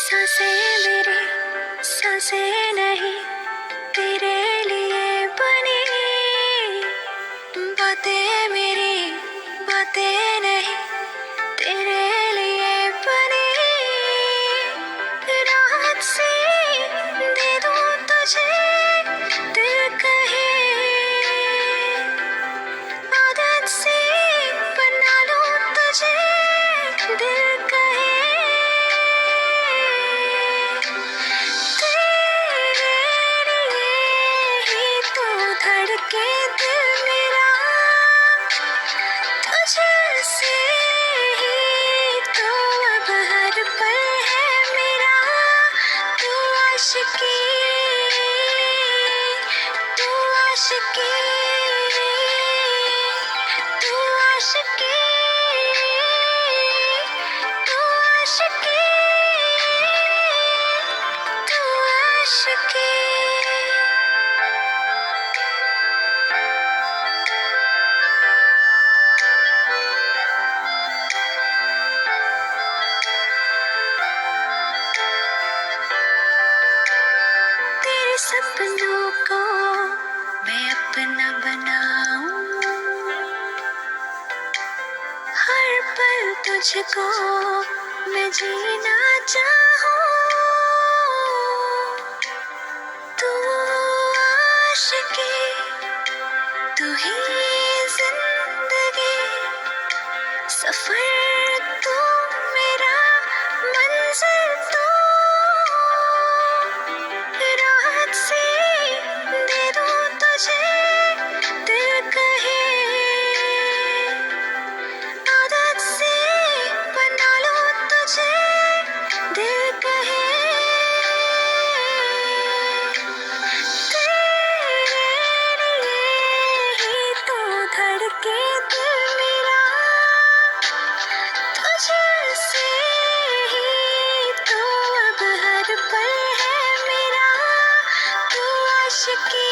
सांसें मेरी सांसें नहीं तेरे लिए बनी, बातें मेरी बातें नहीं तेरे लिए बनी। रात से दे दूं तुझे दिल कहे, आदत से बना लूं तुझे दिल कहे। तेरे लिए ही तो धड़के दिल मेरा, तुझसे ही तो अब हर पल है मेरा। तू आशिकी तू आशिकी तू आशिकी तू आशिकी तू आशिकी। तेरे सपनों को मैं अपना बनाऊं, हर पल तुझको मैं जीना चाहूं। तू आशिकी तू ही जिंदगी, सफर तू मेरा मंजिल तू। रात से दे दूं तुझे दिल कहे, आदत से बना लूं तुझे दिल कहे। तेरे लिए ही तो धड़के दिल मेरा, तुझसे ही तो अब हर पल है मेरा। तू आशिकी